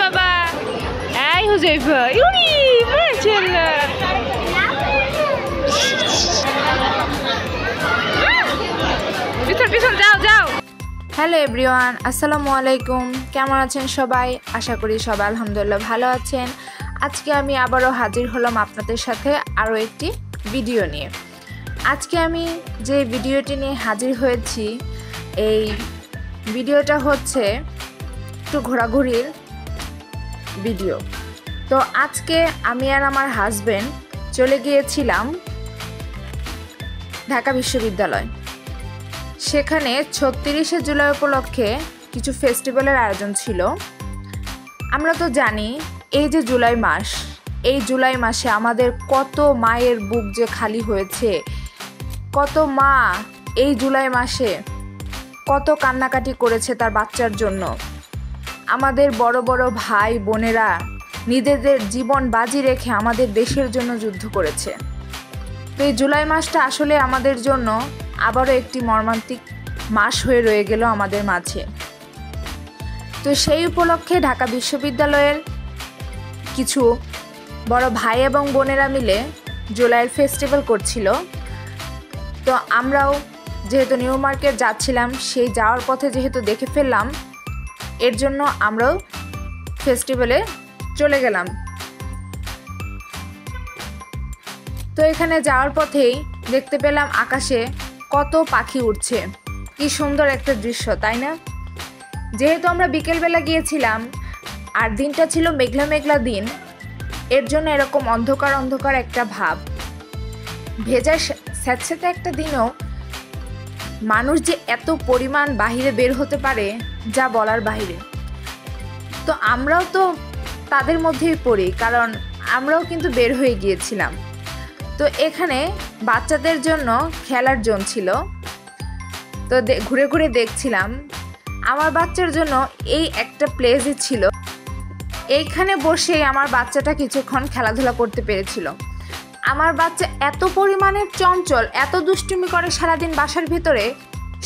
বাবা এই হুজাইফা ইউরি মাশাআল্লাহ পিছন যাও যাও। হ্যালো এভরিওয়ান, আসসালামু আলাইকুম। কেমন আছেন সবাই? আশা করি সবাই আলহামদুলিল্লাহ ভালো আছেন। আজকে আমি আবারও হাজির হলাম আপনাদের সাথে আরও একটি ভিডিও নিয়ে। আজকে আমি যে ভিডিওটি নিয়ে হাজির হয়েছি, এই ভিডিওটা হচ্ছে একটু ঘোরাঘুরির ভিডিও। তো আজকে আমি আর আমার হাজবেন্ড চলে গিয়েছিলাম ঢাকা বিশ্ববিদ্যালয়। সেখানে ৩৬শে জুলাই উপলক্ষে কিছু ফেস্টিভ্যালের আয়োজন ছিল। আমরা তো জানি এই যে জুলাই মাস, এই জুলাই মাসে আমাদের কত মায়ের বুক যে খালি হয়েছে, কত মা এই জুলাই মাসে কত কান্নাকাটি করেছে তার বাচ্চার জন্য। আমাদের বড় বড় ভাই বোনেরা নিজেদের জীবন বাজি রেখে আমাদের দেশের জন্য যুদ্ধ করেছে। তো এই জুলাই মাসটা আসলে আমাদের জন্য আবারও একটি মর্মান্তিক মাস হয়ে রয়ে গেল আমাদের মাঝে। তো সেই উপলক্ষে ঢাকা বিশ্ববিদ্যালয়ের কিছু বড় ভাই এবং বোনেরা মিলে জুলাইয়ের ফেস্টিভ্যাল করছিল। তো আমরাও যেহেতু নিউ মার্কেট যাচ্ছিলাম, সেই যাওয়ার পথে যেহেতু দেখে ফেললাম, এর জন্য আমরাও ফেস্টিভ্যালে চলে গেলাম। তো এখানে যাওয়ার পথেই দেখতে পেলাম আকাশে কত পাখি উড়ছে। কি সুন্দর একটা দৃশ্য, তাই না? যেহেতু আমরা বিকেলবেলা গিয়েছিলাম আর দিনটা ছিল মেঘলা মেঘলা দিন, এর জন্য এরকম অন্ধকার অন্ধকার একটা ভাব। ভেজা স্যাঁতস্যাঁতে একটা দিনও মানুষ যে এত পরিমাণ বাহিরে বের হতে পারে যা বলার বাইরে। তো আমরাও তো তাদের মধ্যেই পড়ি, কারণ আমরাও কিন্তু বের হয়ে গিয়েছিলাম। তো এখানে বাচ্চাদের জন্য খেলার জোন ছিল। তো ঘুরে ঘুরে দেখছিলাম। আমার বাচ্চার জন্য এই একটা প্লেসই ছিল, এইখানে বসেই আমার বাচ্চাটা কিছুক্ষণ খেলাধুলা করতে পেরেছিল। আমার বাচ্চা এত পরিমাণে চঞ্চল, এত দুষ্টুমি করে সারাদিন বাসার ভিতরে,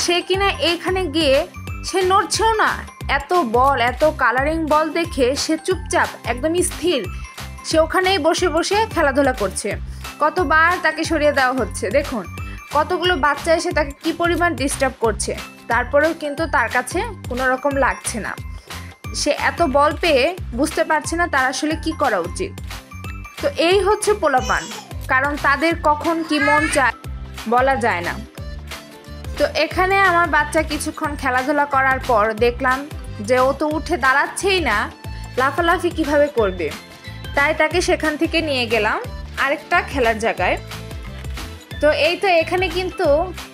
সে কিনা এইখানে গিয়ে সে নড়ছেও না। এত বল, এত কালারিং বল দেখে সে চুপচাপ একদমই স্থির, সে ওখানেই বসে বসে খেলাধুলা করছে। কতবার তাকে সরিয়ে দেওয়া হচ্ছে, দেখুন কতগুলো বাচ্চা এসে তাকে কি পরিমাণ ডিস্টার্ব করছে, তারপরেও কিন্তু তার কাছে কোনো রকম লাগছে না। সে এত বল পেয়ে বুঝতে পারছে না তার আসলে কি করা উচিত। তো এই হচ্ছে পোলাপান, কারণ তাদের কখন কি মন চায় বলা যায় না। তো এখানে আমার বাচ্চা কিছুক্ষণ খেলাধুলা করার পর দেখলাম যে ও তো উঠে দাঁড়াচ্ছেই না, লাফালাফি কিভাবে করবে। তাই তাকে সেখান থেকে নিয়ে গেলাম আরেকটা খেলার জায়গায়। তো এই তো এখানে কিন্তু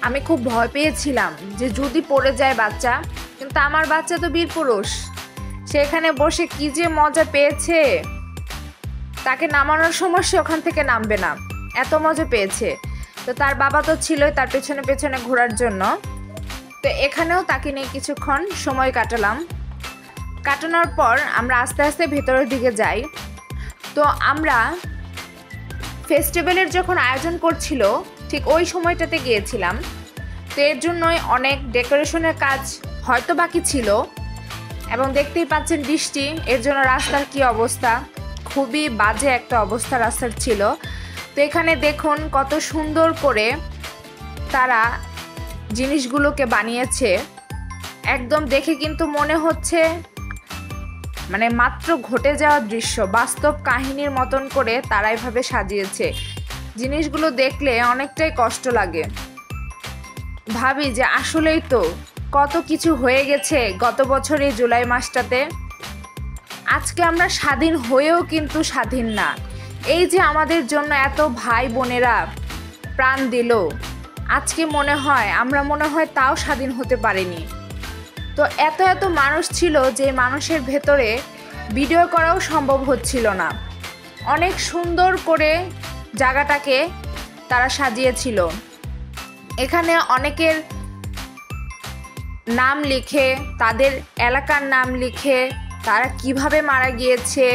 আমি খুব ভয় পেয়েছিলাম যে যদি পড়ে যায় বাচ্চা, কিন্তু আমার বাচ্চা তো বীর পুরুষ, সেখানে বসে কি যে মজা পেয়েছে। তাকে নামানোর সময় সে ওখান থেকে নামবে না, এত মজা পেয়েছে। তো তার বাবা তো ছিলই তার পেছনে পেছনে ঘোরার জন্য। তো এখানেও তাকে নিয়ে কিছুক্ষণ সময় কাটানোর পর আমরা আস্তে আস্তে ভেতরের দিকে যাই। তো আমরা ফেস্টিভ্যালের যখন আয়োজন করছিল ঠিক ওই সময়টাতে গিয়েছিলাম। তো এর জন্যই অনেক ডেকোরেশনের কাজ হয়তো বাকি ছিল, এবং দেখতেই পাচ্ছেন বৃষ্টি, এর জন্য রাস্তার কি অবস্থা, খুবই বাজে একটা অবস্থা রাস্তার ছিল। তো এখানে দেখুন কত সুন্দর করে তারা জিনিসগুলোকে বানিয়েছে। একদম দেখে কিন্তু মনে হচ্ছে মানে মাত্র ঘটে যাওয়া দৃশ্য, বাস্তব কাহিনীর মতন করে তারা এভাবে সাজিয়েছে। জিনিসগুলো দেখলে অনেকটাই কষ্ট লাগে। ভাবি যে আসলেই তো কত কিছু হয়ে গেছে গত বছর এই জুলাই মাসটাতে। আজকে আমরা স্বাধীন হয়েও কিন্তু স্বাধীন না। এই যে আমাদের জন্য এত ভাই বোনেরা প্রাণ দিল, আজকে আমরা মনে হয় তাও স্বাধীন হতে পারিনি। তো এত এত মানুষ ছিল যে মানুষের ভেতরে ভিডিও করাও সম্ভব হচ্ছিল না। অনেক সুন্দর করে জায়গাটাকে তারা সাজিয়েছিল। এখানে অনেকের নাম লিখে, তাদের এলাকার নাম লিখে, তারা কিভাবে মারা গিয়েছে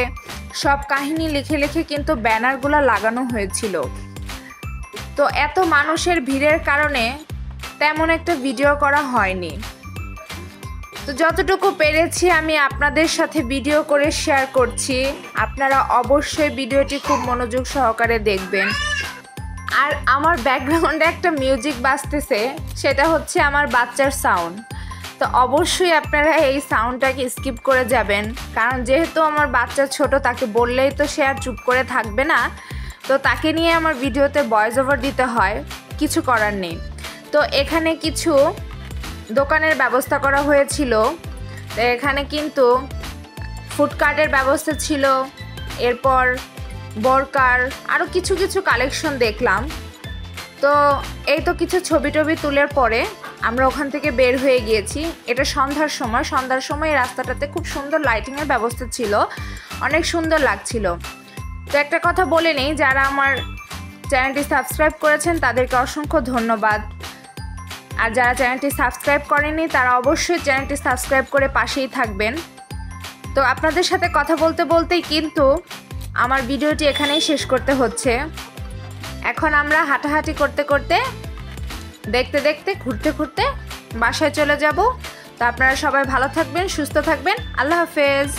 সব কাহিনী লিখে লিখে কিন্তু ব্যানারগুলো লাগানো হয়েছিল। তো এত মানুষের ভিড়ের কারণে তেমন একটা ভিডিও করা হয়নি। তো তো যতটুকু পেরেছি আমি আপনাদের সাথে ভিডিও করে শেয়ার করছি। আপনারা অবশ্যই ভিডিওটি খুব মনোযোগ সহকারে দেখবেন। আর আমার ব্যাকগ্রাউন্ডে একটা মিউজিক বাজতেছে, সেটা হচ্ছে আমার বাচ্চার সাউন্ড। তো অবশ্যই আপনারা এই সাউন্ডটাকে স্কিপ করে যাবেন, কারণ যেহেতু আমার বাচ্চা ছোট, তাকে বললেই তো সে আর চুপ করে থাকবে না। তো তাকে নিয়ে আমার ভিডিওতে ভয়েস ওভার দিতে হয়, কিছু করার নেই। তো এখানে কিছু দোকানের ব্যবস্থা করা হয়েছিল। তো এখানে কিন্তু ফুডকার্টের ব্যবস্থা ছিল, এরপর বোরকার আরও কিছু কিছু কালেকশন দেখলাম। তো এই তো কিছু ছবি টবি তোলার পরে আমরা ওখান থেকে বের হয়ে গিয়েছি। এটা সন্ধ্যার সময় এই রাস্তাটাতে খুব সুন্দর লাইটিংয়ের ব্যবস্থা ছিল, অনেক সুন্দর লাগছিল। তো একটা কথা বলে নেই, যারা আমার চ্যানেলটি সাবস্ক্রাইব করেছেন তাদেরকে অসংখ্য ধন্যবাদ। আর যারা চ্যানেলটি সাবস্ক্রাইব করেনি তারা অবশ্যই চ্যানেলটি সাবস্ক্রাইব করে পাশেই থাকবেন। তো আপনাদের সাথে কথা বলতে বলতেই কিন্তু আমার ভিডিওটি এখানেই শেষ করতে হচ্ছে। এখন আমরা হাঁটাহাঁটি করতে করতে, দেখতে দেখতে, ঘুরতে ঘুরতে বাসায় চলে যাব। তো আপনারা সবাই ভালো থাকবেন, সুস্থ থাকবেন। আল্লাহ হাফেজ।